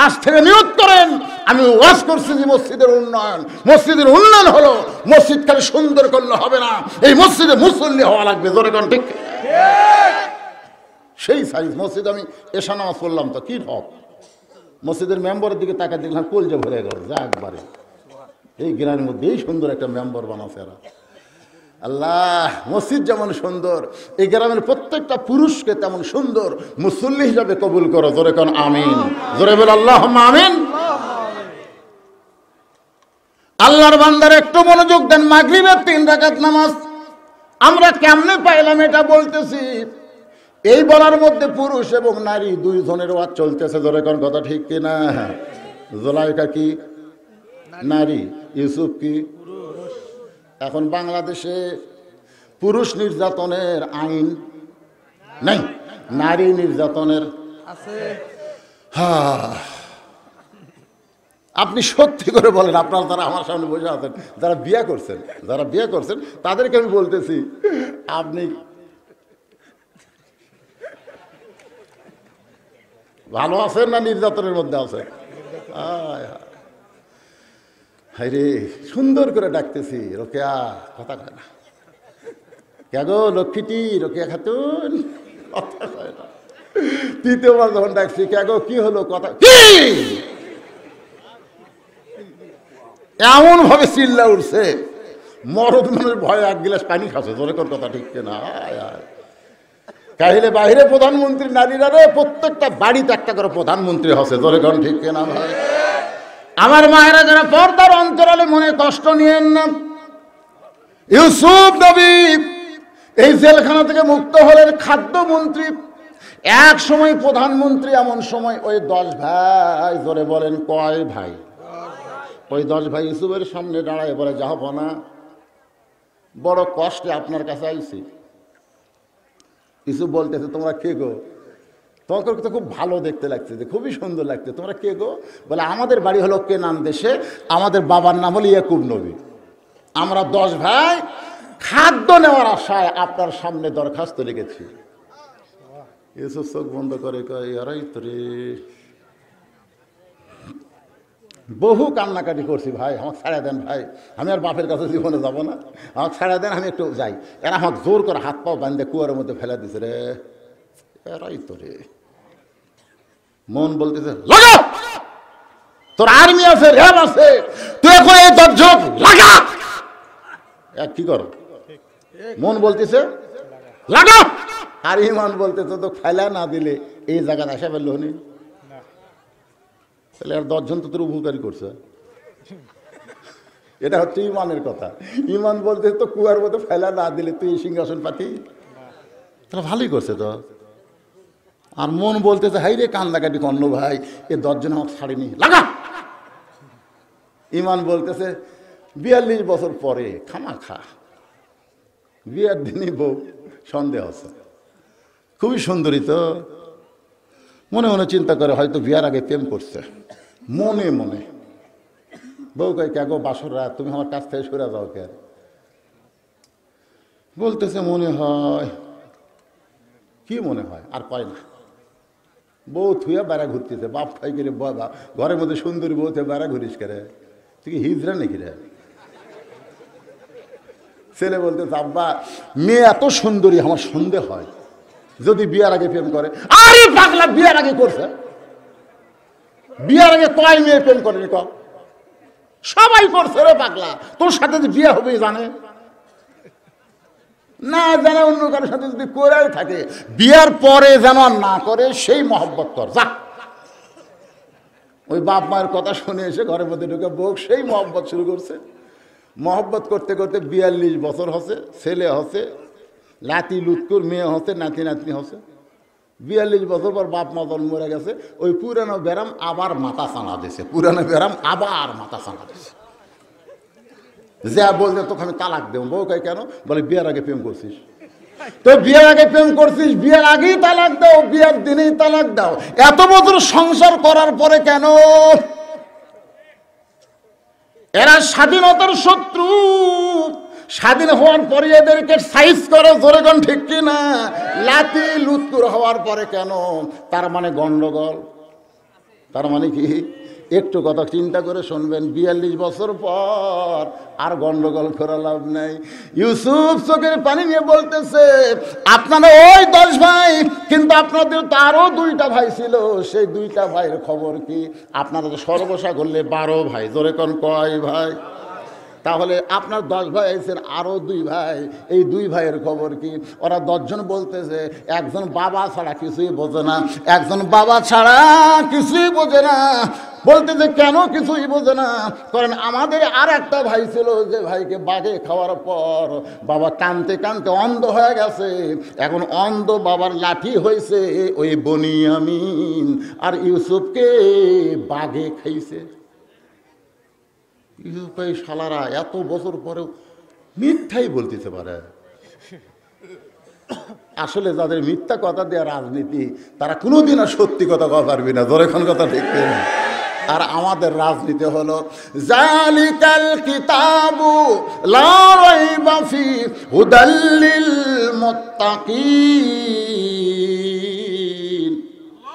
আজ থেকে নিয়ত করেন, আমি ওয়াজ করছি যে মসজিদের উন্নয়ন। মসজিদের উন্নয়ন হলো, মসজিদ খালি সুন্দর করলে হবে না, এই মসজিদে মুসল্লি হওয়া লাগবে। জোরে কোন ঠিক? সেই সাইজ মসজিদ। আমি এশা নামাজ পড়লাম তো কি ঢপ, মসজিদের মেম্বরের দিকে তাকা দেখলাম কলজা ভরে গেল। যা একবারে এই গ্রামের মধ্যে এই সুন্দর একটা মেম্বার বানাচ্ছে এরা। আল্লাহ, মসজিদ যেমন সুন্দর, এই গ্রামের প্রত্যেকটা পুরুষকে তেমন সুন্দর মুসল্লি হিসাবে কবুল করো। জোরে কোন আমিন। জোরে বল আল্লাহুম্মা আমিন। আল্লাহর বান্দার একটু মনোযোগ দেন। মাগরিবের 3 রাকাত নামাজ আমরা কেমনে পাইলাম এটা বলতেছি। এই বলার মধ্যে পুরুষ এবং নারী দুইজনের ওয়াজ চলতেছে। জোরে কোন কথা ঠিক কিনা? জুলাইখা কি নারী, ইউসুফ কি? এখন বাংলাদেশে পুরুষ নির্যাতনের আইন নেই, নারী নির্যাতনের আছে। আপনি সত্যি করে বলেন, আপনারা যারা আমার সামনে বসে আছেন, যারা বিয়ে করছেন তাদেরকে আমি বলতেছি, আপনি ভালো আছেন না নির্যাতনের মধ্যে আছেন? হাইরে সুন্দর করে ডাকতেছি, রোকেয়া কথা কয় না। কে গো লক্ষ্মীটি, রোকেয়া খাতুন কথা কয় না। তৃতীয়বার যখন ডাকছি, কে গো কি হলো, কথা কি? এমন ভাবে চিল্লা উঠছে, মরদ মানুষ ভয়ে 1 গ্লাস পানি খাচ্ছে। তোর কথা ঠিক না? কাহিলে বাহিরে প্রধানমন্ত্রী নারীরা রে, প্রত্যেকটা বাড়িতে একটা করে প্রধানমন্ত্রী হচ্ছে। তোর কোন ঠিক না ভাই? আমার মায়েরা যারা পর্দার অন্তরালে মনে কষ্ট নিয়েন না। ইউসুফ নবী এই জেলখানা থেকে মুক্ত হলেন খাদ্যমন্ত্রী, এক সময় প্রধানমন্ত্রী। এমন সময় ওই 10 ভাই, জোরে বলেন কয় ভাই? ওই 10 ভাই ইউসুফের সামনে দাঁড়ায় বলে, জাহাপনা বড় কষ্টে আপনার কাছে আইছি। ইউসুফ বলতেছে, তোমরা কে গো? তোমাকে তো খুব ভালো দেখতে লাগছে, খুবই সুন্দর লাগছে, তোমরা কে গো? বলে, আমাদের বাড়ি হলো কেনান দেশে, আমাদের বাবার নাম হলো ইয়াকুব নবী। আমরা 10 ভাই খাদ্য নেওয়ার আশায় আপনার সামনে দরখাস্ত লিখেছি। ইউসুফ চোখ বন্ধ করে কয়, আরে তোরে বহু কান্নাকাটি করছি ভাই, আমাকে ছাড়া দেন ভাই, আমি আর বাপের কাছে জীবনে যাব না, আমাকে ছাড়া দেন, আমি একটু যাই। এরা আমাকে জোর করে হাত পাও বান্ধে কুয়ারের মধ্যে ফেলে দিছে রে। এরাই তো রে। মন বলতেছে, লাগা, তোর আর্মি আছে, র্যাব আছে, তুই এখন এই দর্শক লাগা। কি করো? মন বলতেছে লাগা, আর ইমান বলতেছে তো ফেলা না দিলে এই জায়গায় আসা ফেললো নি। তাহলে আর 10 জন তো তোর উপকারী করছে। এটা হচ্ছে ইমানের কথা। ইমান বলতে তো কুয়ার মতো ফেলা না দিলে তুই সিংহাসন পাতি, তাহলে ভালোই করছে তো। আর মন বলতেছে, হাই রে কান্দাকাটি কর্ণ ভাই, এ 10 জন আমাকে ছাড়েনি, লাগা। ইমান বলতেছে 42 বছর পরে খামা খা, বিয়ের দিনই বউ সন্দেহ আছে, খুবই সুন্দরী তো। মনে মনে চিন্তা করে হয়তো বিয়ার আগে প্রেম করছে। মনে মনে বউ কয়, কে গো বাসর রাত, তুমি আমার কাছ থেকে সরে যাও কে? বলতেছে, মনে হয়। কি মনে হয়? আর কয় না। বউ থুয়া বেড়া ঘুরতেছে, বাপ খাই করে ঘরের মধ্যে সুন্দরী বউ থেকে বেড়া ঘুরিস করে, তুই কি হিজড়া নাকি রে? ছেলে বলতেছে, আব্বা মেয়ে এত সুন্দরী, আমার সন্দেহ হয় যদি বিয়ার আগে প্রেম করে। আরে পাগলা, বিয়ার আগে করছে। বিয়ার আগে কয় মেয়ে প্রেম করেনি? ক সবাই করছে রে পাগলা। তোর সাথে যে বিয়ে হবে জানে না, জানে অন্য কারোর সাথে যদি করেই থাকে, বিয়ার পরে যেন আর না করে সেই মহব্বত কর যা। ওই বাপ মায়ের কথা শুনে এসে ঘরের মধ্যে ঢুকে বউ সেই মহব্বত শুরু করছে। মহব্বত করতে করতে 42 বছর হচ্ছে, ছেলে হচ্ছে, লাতি লুৎকুর মেয়ে হচ্ছে, নাতি নাতনি হচ্ছে। 42 বছর পর বাপ মা মরে গেছে। ওই পুরানো ব্যারাম আবার মাথা চানা দিছে, পুরানো ব্যারাম আবার মাথা চানা দিছে। যা বলছে তোকে আমি তালাক দেব। বউ কয় কেন? বলে বিয়ের আগে প্রেম করছিস। তো বিয়ের আগে প্রেম করছিস, বিয়ের আগেই তালাক দাও, বিয়ের দিনেই তালাক দাও। এত বছর সংসার করার পরে কেন? এরা স্বাধীনতার শত্রু। স্বাধীন হওয়ার পরে এদেরকে সাইজ করে, জোরে গান ঠিক কিনা? লাতি লুৎকুর হওয়ার পরে কেন? তার মানে গন্ডগোল। তার মানে কি? একটু কথা চিন্তা করে শুনবেন। 42 বছর পর আর গন্ডগোল করে লাভ নাই। ইউসুফ চোখের পানি নিয়ে বলতেছে, আপনারা ওই 10 ভাই, কিন্তু আপনাদের তো আরো 2টা ভাই ছিল। সেই 2টা ভাইয়ের খবর কি? আপনারা তো সর্বসা করলে 12 ভাই। জোরে কোন কয় ভাই? তাহলে আপনার 10 ভাই আছেন, আরো 2 ভাই, এই 2 ভাইয়ের খবর কি? ওরা 10 জন বলতেছে একজন বাবা ছাড়া কিছুই বোঝে না, একজন বাবা ছাড়া কিছুই বোঝে না। বলতেছে কেন কিছুই বোঝে না? কারণ আমাদের আর একটা ভাই ছিল, যে ভাইকে বাঘে খাওয়ার পর বাবা কানতে কানতে অন্ধ হয়ে গেছে। এখন অন্ধ বাবার লাঠি হয়েছে ওই বনিয়ামিন, আর ইউসুফকে বাঘে খাইছে। ইউসুফের শালারা এত বছর পরেও মিথ্যাই বলতেতে পারে। আসলে যাদের মিথ্যা কথা দেওয়া রাজনীতি, তারা কোনোদিন আর সত্যি কথা কওয়া পারবি না। জোরেখন কথা ঠিক না? আর আমাদের রাজনীতি হলো জালিকাল কিতাবু লা রাইবা ফি হুদাল লিল মুত্তাকিন।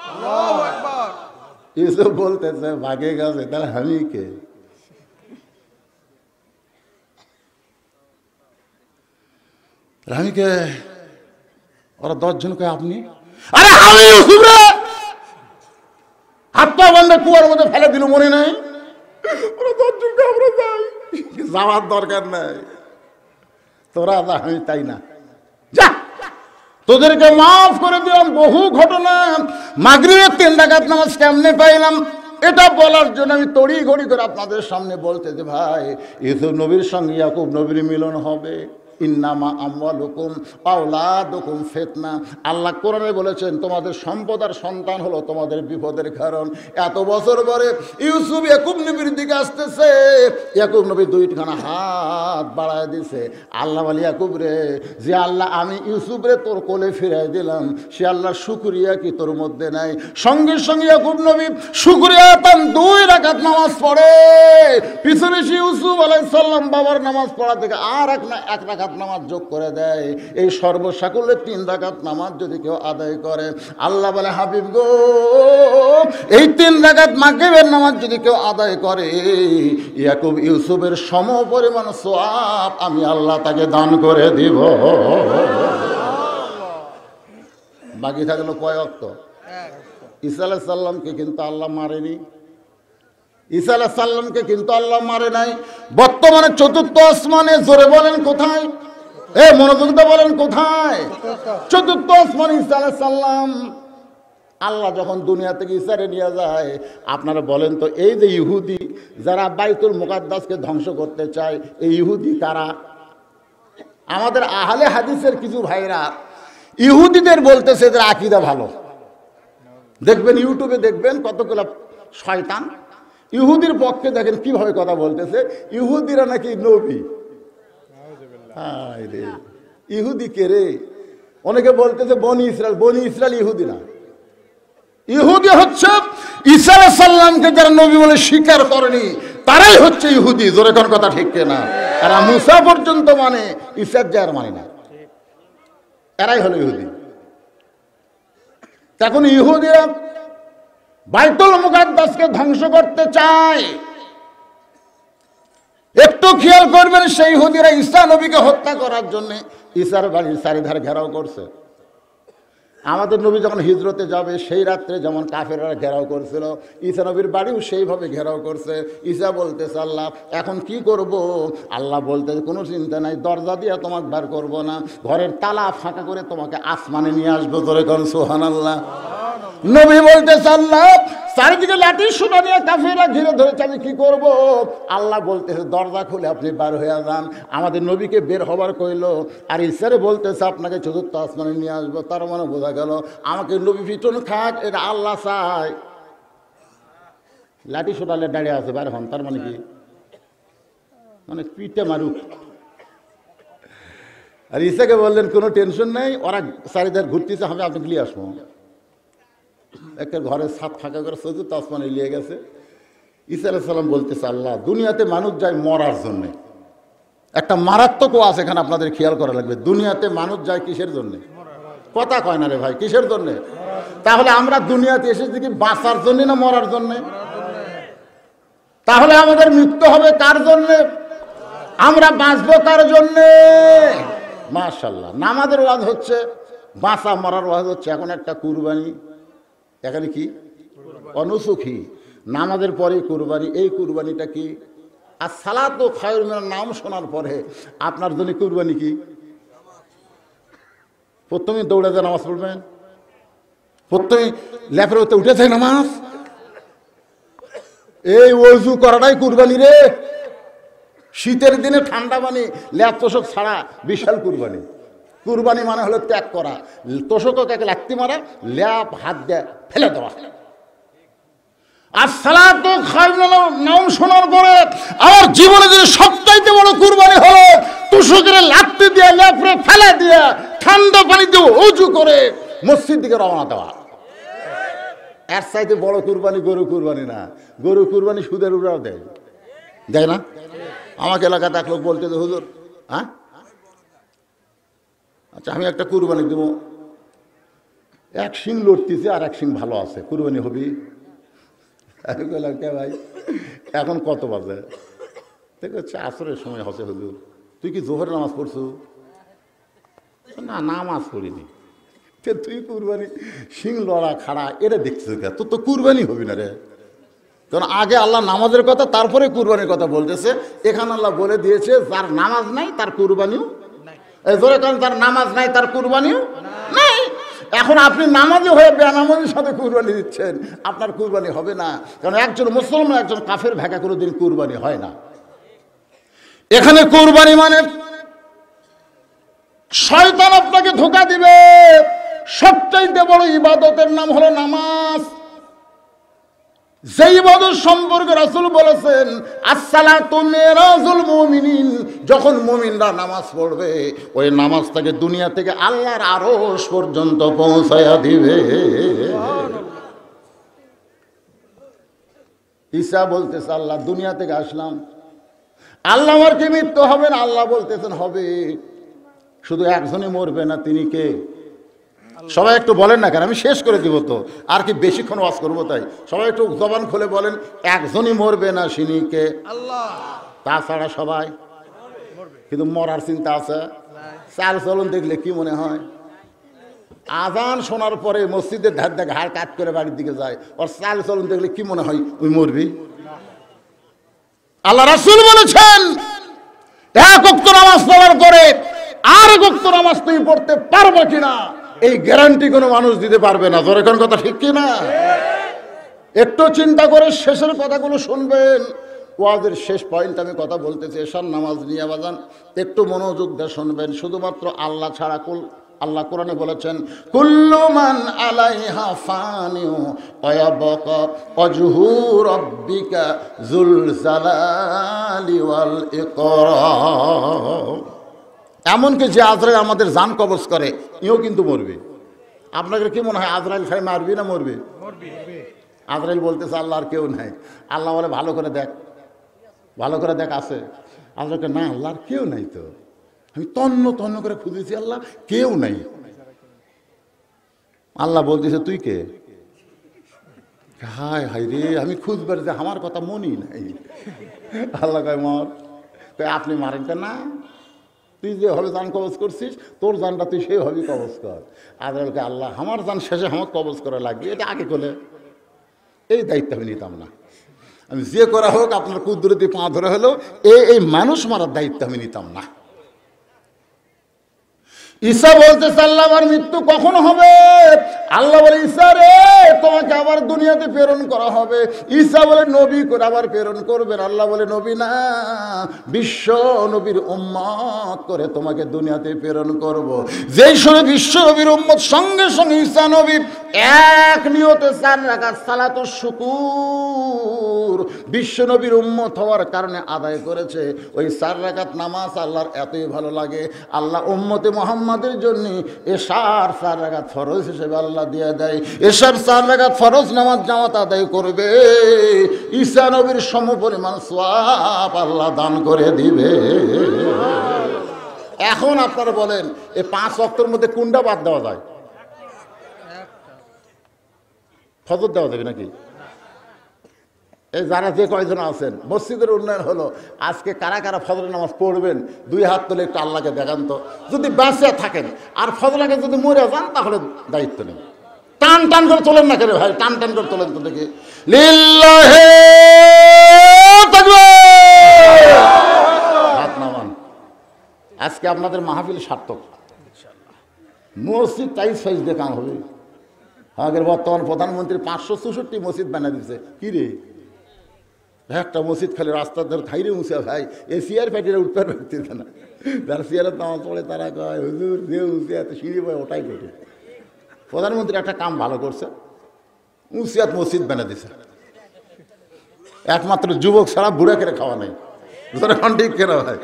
আল্লাহু আকবার। ইউসুফ বলতেছে ভাগে গেছে, তাহলে আমি কে? রামিকে ওরা 10 জন কয় আপনি? আরে আমি ইউসুফ রে, হাত পা বান্ধে কুয়ার মধ্যে ফেলে দিল, মনে নাই? ওরা 10 জনকে আমরা যাই, যাওয়ার দরকার নাই, তোরা যা, আমি তাই না, যা তোদেরকে মাফ করে দিলাম। বহু ঘটনা, মাগরিবের 3 রাকাত নামাজ কেমনে পাইলাম, এটা বলার জন্য আমি তড়ি ঘড়ি করে আপনাদের সামনে বলতে যে ভাই, ইউসুফ নবীর সঙ্গে ইয়াকুব নবীর মিলন হবে। ইন্নামা আমওয়ালুকুম আওলাদুকুম ফিতনা। আল্লাহ কোরআনে বলেছেন তোমাদের সম্পদ আর সন্তান হলো তোমাদের বিপদের কারণ। এত বছর পরে ইউসুফ ইয়াকুব নবীর দিকে আসতেছে, ইয়াকুব নবী 2খানা হাত বাড়ায় দিছে। আল্লাহ বলে ইয়াকুব রে, যে আল্লাহ আমি ইউসুফ রে তোর কোলে ফিরাই দিলাম, সে আল্লাহর শুকরিয়া কি তোর মধ্যে নাই? সঙ্গে সঙ্গে ইয়াকুব নবী শুকরিয়া তান 2 রাকাত নামাজ পড়ে। পিছনে সে ইউসুফ আলাইহিস সালাম বাবার নামাজ পড়া থেকে আর এক রাকাত নামাজ যোগ করে দেয়। এই সর্বসাকুল্যে 3 রাকাত নামাজ যদি কেউ আদায় করে, আল্লাহ বলে হাবিব গো, এই 3 রাকাত মাগরিবের নামাজ যদি কেউ আদায় করে, ইয়াকুব ইউসুফের সম পরিমাণ সওয়াব আমি আল্লাহ তাকে দান করে দিব। বাকি থাকলো কয় ওয়াক্ত? ঈসা আলাইহিস সালামকে কিন্তু আল্লাহ মারেনি। ঈসা আলাইহিস সালামকে কিন্তু আল্লাহ মারে নাই। বর্তমানে 4র্থ আসমানে, জোরে বলেন কোথায়? মনোযোগ দিয়ে বলেন কোথায়? 4র্থ আসমানে ঈসা আলাইহিস সালাম। আল্লাহ যখন দুনিয়া থেকে ঈসারে নিয়ে যায়, আপনারা বলেন তো, এই যে ইহুদি যারা বাইতুল মুকাদ্দাসকে ধ্বংস করতে চায়, এই ইহুদি কারা? আমাদের আহলে হাদিসের কিছু ভাইরা ইহুদিদের বলতেছে যে আকীদা ভালো। দেখবেন ইউটিউবে, দেখবেন কতগুলো শয়তান ইহুদির পক্ষে, দেখেন কিভাবে কথা বলতেছে। ইহুদিরা নাকি নবী। ইহুদি কে রে? অনেকে বলতেছে বনি ইসরায়েল। বনি ইসরায়েল ইহুদি না। ইহুদি হচ্ছে ঈসা আলাইহিস সালামকে যারা নবী বলে স্বীকার করেনি, তারাই হচ্ছে ইহুদি। জোরে কোন কথা ঠিক না? এরা মুসা পর্যন্ত মানে, ঈসার যার মানে না, এরাই হলো ইহুদি। তখন ইহুদিরা বাইতুল মুকাদ্দাসকে ধ্বংস করতে চায়। একটু খেয়াল করবেন, সেই ইহুদিরা ঈসা নবীকে হত্যা করার জন্য ঈসার বাড়ির চারিধারে ঘেরাও করছে। আমাদের নবী যখন হিজরতে যাবে সেই রাত্রে যেমন কাফেররা ঘেরাও করছিল, ঈসা নবীর বাড়িও সেইভাবে ঘেরাও করছে। ঈসা বলতেছে আল্লাহ এখন কি করব? আল্লাহ বলতেছে কোনো চিন্তা নাই, দরজা দিয়ে তোমাকে বার করব না, ঘরের তালা ফাঁকা করে তোমাকে আসমানে নিয়ে আসবো। তোরে কর সুবহানাল্লাহ। নবী বলতেছে আল্লাহ চারিদিকে লাঠি সোটা নিয়ে কাফেররা ঘিরে ধরেছে, আমি কি করব? আল্লাহ বলতেছে দরজা খুলে আপনি বার হয়ে যান। আমাদের নবীকে বের হবার কইল, আর ঈশ্বরে বলতেছে আপনাকে চতুর্থ আসমানে নিয়ে আসবো। তার মানে বোঝা গেল আমাকে নবী পিছন খাক, এটা আল্লাহ চায়। লাঠি সোটালে দাঁড়িয়ে আছে বার হন, তার মানে কি? মানে পিঠে মারুক। আর ঈসাকে বললেন কোনো টেনশন নেই, ওরা চারিদার ঘুরতেছে, আমি আপনাকে নিয়ে আসবো। একটা ঘরের ছাদ ফাঁকা করে চতুর্থ আসমানে নিয়ে গেছে। ঈসা আলাইহিস সালাম বলতেছে আল্লাহ দুনিয়াতে মানুষ যায় মরার জন্যে, একটা মারাত্মক আছে এখানে আপনাদের খেয়াল করা লাগবে। দুনিয়াতে মানুষ যায় কিসের জন্যে? কথা কয় না রে ভাই, কিসের জন্যে? তাহলে আমরা দুনিয়াতে এসেছি কি বাঁচার জন্যে না মরার জন্যে? তাহলে আমাদের মৃত্যু হবে কার জন্যে? আমরা বাঁচবো কার জন্যে? মাশাআল্লাহ। নামাজের ওয়াজ হচ্ছে, বাঁচা মরার ওয়াজ হচ্ছে। এখন একটা কুরবানি, এখানে কি অনুসুখী, নামাজের পরে কুরবানি। এই কুরবানিটা কি? আর সালাতু খায়রুম মিনান নাম শোনার পরে আপনার জন্য কুরবানি কি? প্রথমে দৌড়ে যায় নামাজ পড়বেন, প্রথমে ল্যাপের হতে উঠে যায় নামাজ। এই ওযু করাটাই কুরবানি রে। শীতের দিনে ঠান্ডা পানি ল্যাপ তোষক ছাড়া বিশাল কুরবানি। কুরবানি মানে হলো ত্যাগ করা, তোষককে লাত্তি মারা, ল্যাপ হাত দিয়ে ফেলে দেওয়া। আর সালাতু খায়রুম নাম শোনার পরে আমার জীবনে যে সবচাইতে বড় কুরবানি হলো তোষকের লাত্তি দিয়ে ল্যাপরে ফেলে দিয়ে ঠান্ডা পানি দিয়ে ওযু করে মসজিদ দিকে রওনা দেওয়া। এর চাইতে বড় কুরবানি গরু কুরবানি না। গরু কুরবানি সুদের উপর দেয়, দেয় না? আমাকে এলাকাতে এক লোক বলতে হুজুর, হ্যাঁ আচ্ছা আমি একটা কুরবানি দেবো, এক শিং লড়তেছে আর এক শিং ভালো আছে, কুরবানি হবি? আমি বললাম কে ভাই এখন কত বাজে? দেখছে আসরের সময় হচ্ছে। হুজুর তুই কি জোহরের নামাজ পড়ছো? না নামাজ পড়িনি। তুই কুরবানি শিং লড়া খাড়া এটা দেখছিস কে? তোর তো কুরবানি হবি না রে। কারণ আগে আল্লাহ নামাজের কথা তারপরে কুরবানির কথা বলতেছে। এখানে আল্লাহ বলে দিয়েছে যার নামাজ নাই তার কুরবানিও নাই। জোরে কারণ তার নামাজ নাই তার কুরবানিও নাই। এখন আপনি নামাজি হয়ে বেনামাজির সাথে কুরবানি দিচ্ছেন, আপনার কুরবানি হবে না। কারণ একজন মুসলমান একজন কাফের ভেকা কোনোদিন কুরবানি হয় না। এখানে কুরবানি মানে শয়তান আপনাকে ধোঁকা দিবে। সবচাইতে বড় ইবাদতের নাম হলো নামাজ। যে ইবাদত সম্পর্কে রাসূল বলেছেন আসসালাতু মিরাজুল মুমিনিন, যখন মুমিনরা নামাজ পড়বে ওই নামাজটাকে দুনিয়া থেকে আল্লাহর আরশ পর্যন্ত পৌঁছায়া দিবে। ঈসা বলতেছে আল্লাহ দুনিয়া থেকে আসলাম, আল্লাহ আমার কি মৃত্যু হবে না? আল্লাহ বলতেছেন হবে। শুধু একজনই মরবে না, তিনি কে? সবাই একটু বলেন না, কেন আমি শেষ করে দিব তো, আর কি বেশিক্ষণ ওয়াজ করবো? তাই সবাই একটু জবান খুলে বলেন একজনই মরবে না, তিনি কে? আল্লাহ। তাছাড়া সবাই কিন্তু মরার চিন্তা আছে। চাল চলন দেখলে কি মনে হয়? আজান শোনার পরে মসজিদের ধার দিয়ে ঘাড় কাট করে বাড়ির দিকে যায়, ওর চাল চলন দেখলে কি মনে হয় ওই মরবি? আল্লাহ রাসূল বলেছেন এক ওয়াক্ত নামাজ পড়ার পরে আর এক ওয়াক্ত নামাজ তুমি পড়তে পারবে কিনা এই গ্যারান্টি কোনো মানুষ দিতে পারবে না। জোরে কোন কথা ঠিক কি না? একটু চিন্তা করে শেষের কথাগুলো শুনবেন। ওয়াজের শেষ পয়েন্ট আমি কথা বলতেছি এশার নামাজ নিয়ে বাজান, একটু মনোযোগ দিয়ে শুনবেন। শুধুমাত্র আল্লাহ ছাড়া আল্লাহ কোরআনে বলেছেন কুল্লু মান আলাইহা ফানিউ ওয়া ইয়াবকা ওয়াজহু রাব্বিকা যুল জালালি ওয়াল ইকরাম। এমনকি যে আজরাইল আমাদের জান কবজ করে ইও কিন্তু মরবে। আপনাদের কি মনে হয় আজরাইল খাই মারবি না মরবে? আজরাইল বলতেছে আল্লাহ আর কেউ নাই। আল্লাহ বলে ভালো করে দেখ, ভালো করে দেখ আছে। আল্লাহকে না আল্লাহ আর কেউ নাই তো, আমি তন্ন তন্ন করে খুঁজেছি আল্লাহ কেউ নাই। আল্লাহ বলতেছে তুই কে? হায় হায় রে আমি খুঁজবার যে আমার কথা মনই নাই। আল্লাহ কয় মর। আপনি মারেন কেন? না তুই যেভাবে জান কবজ করছিস তোর জানটা তুই সেইভাবেই কবজ কর। আজরাইলকে আল্লাহ আমার জান শেষে আমার কবজ করা লাগবে, এটা আগে করলে এই দায়িত্ব আমি নিতাম না। আমি যে করা হোক আপনার কুদরতি পা ধরে হলেও এই মানুষ মারার দায়িত্ব আমি নিতাম না। ঈসা বলতেছে আল্লাহ আমার মৃত্যু কখন হবে? আল্লাহ বলে ঈসা রে তোমাকে আবার দুনিয়াতে প্রেরণ করা হবে। ঈসা বলে নবী করে আবার প্রেরণ করবেন। আল্লাহ বলে নবী না, বিশ্ব নবীর উম্মত করে তোমাকে দুনিয়াতে প্রেরণ করব। যেই সময় বিশ্ব নবীর উম্মত সঙ্গে সঙ্গে ঈসা নবী এক নিয়তে 4 রাকাত সালাতুশ শুকুর বিশ্ব নবীর উম্মত হওয়ার কারণে আদায় করেছে। ওই 4 রাকাত নামাজ আল্লাহর এতই ভালো লাগে, আল্লাহ উম্মতে মুহাম্মাদের জন্য এশার 4 রাকাত ফরজ হিসেবে আল্লাহ দিয়ে দেয়। এশার 4 রাকাত ফরজ নামাজ জামাত আদায় করবে, ঈসা নবীর সমপরিমাণ সওয়াব আল্লাহ দান করে দিবে। এখন আপনারা বলেন এই 5 ওয়াক্তের মধ্যে কোনটা বাদ দেওয়া যায়? ফজর দেওয়া যাবে নাকি? এই যারা যে কয়জন আছেন মসজিদের উন্নয়ন হলো, আজকে কারা কারা ফজরের নামাজ পড়বেন 2 হাত তুলে একটু আল্লাহকে দেখান তো। যদি বেঁচে থাকেন আর ফজরাকে যদি মরে যান তাহলে দায়িত্ব নেই। টান টান করে তোলেন না কেন ভাই? টান টান করে তোলেন তো দেখি। লিল্লাহি তাকবীর, হাত নামান। আজকে আপনাদের মাহফিল সার্থক। মসজিদ টাইস ফাইস দিয়ে কাম হবে। আগের বর্তমান প্রধানমন্ত্রী 564 মসজিদ বানিয়ে দিচ্ছে। কি রে, একটা মসজিদ খালি রাস্তার ধারে খাইরে মুছে ভাই, এ সিয়ার ফ্যাটিরা উঠতে পারতেছে না। যারা সিয়ারের নামাজ পড়ে তারা কয় হুজুর যে উঁচে এত সিঁড়ি বয় ওটাই কঠে। প্রধানমন্ত্রী একটা কাম ভালো করছে, উঁচিয়াত মসজিদ বানিয়ে দিছে। একমাত্র যুবক ছাড়া বুড়া করে খাওয়া নেই, ঠিক কেনা ভাই।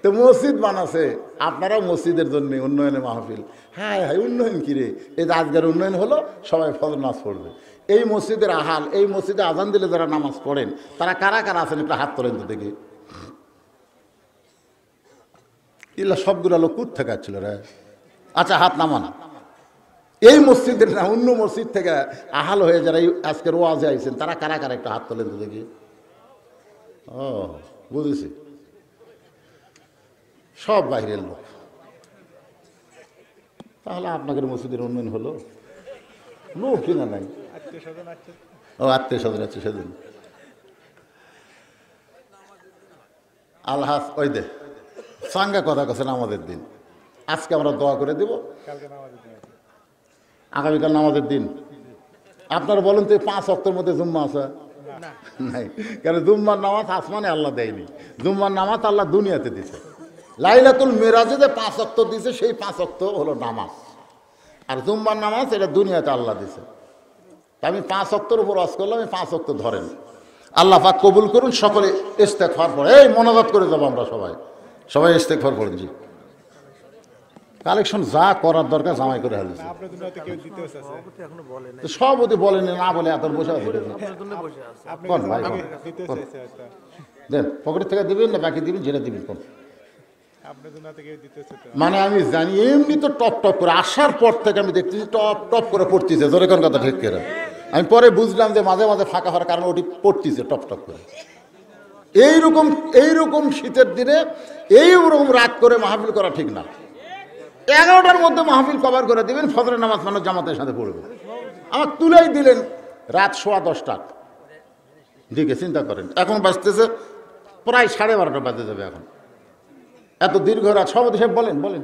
তো মসজিদ বানাছে, আপনারাও মসজিদের জন্য উন্নয়নে মাহফিল। হ্যাঁ হ্যাঁ উন্নয়ন কিরে, এই আজকের উন্নয়ন হলো সবাই ফজর নামাজ পড়বে। এই মসজিদের আহাল, এই মসজিদে আজান দিলে যারা নামাজ পড়েন তারা কারা কারা আছেন একটু হাত তোলেন তো দেখি। ইল্লা সবগুলো লোক কুত থেকে আসছিল রে। আচ্ছা হাত নামানা। এই মসজিদের না অন্য মসজিদ থেকে আহাল হয়ে যারা আজকের ওয়াজে আইছেন তারা কারা কারা একটু হাত তোলেন তো দেখি। ও বুঝেছি, সব বাইরের লোক। তাহলে আপনাদের মসজিদের উন্নয়ন হলো? লোক কিনা নাই, ও আত্মীয় স্বজন আছে সেদিন। আল্লাহ ওই দে সাঙ্গা কথা কছেন আমাদের দিন। আজকে আমরা দোয়া করে দেব, আগামীকাল নামাজের দিন। আপনারা বলেন তো 5 ওয়াক্তের মধ্যে জুম্মা আছে নাই? কেন জুম্মার নামাজ আসমানে আল্লাহ দেয়নি, জুম্মার নামাজ আল্লাহ দুনিয়াতে দিছে। লাইলাতুল মিরাজে যে 5 ওয়াক্ত দিছে সেই 5 ওয়াক্ত হলো নামাজ, আর জুম্মার নামাজ এটা দুনিয়াতে আল্লাহ দিছে। আমি 5 ওয়াক্তের উপর ওয়াজ করলাম, এই 5 ওয়াক্ত ধরেন। আল্লাহ পাক কবুল করুন। সকলে ইস্তেগফার পড়ে, এই মোনাজাত করে যাবো আমরা সবাই, সবাই ইস্তেগফার পড়েন। জি কালেকশন যা করার দরকার জামাই করে হারিয়েছে। সভাপতি বলেন না বলে এত বসে আছে ভাই, দেন পকেট থেকে দিবেন না বাকি দিবেন, যেটা দিবেন কোন। মানে আমি জানি এমনি তো টপ টপ করে আসার পর থেকে আমি দেখতেছি টপ টপ করে পড়তেছে, জোরে কোন কথা ঠিক করে। আমি পরে বুঝলাম যে মাঝে মাঝে ফাঁকা হওয়ার কারণে ওটি পড়তেছে টপ টপ করে। এইরকম শীতের দিনে এইরকম রাত করে মাহফিল করা ঠিক না। 11টার মধ্যে মাহফিল কভার করে দিবেন, ফজরের নামাজ মানুষ জামাতের সাথে পড়বে। আমার তুলেই দিলেন রাত 10:15 দিকে। চিন্তা করেন এখন বাজতেছে প্রায় 12:30 বাজে যাবে এখন। এত দীর্ঘ রাত। সভাপতি সাহেব বলেন বলেন।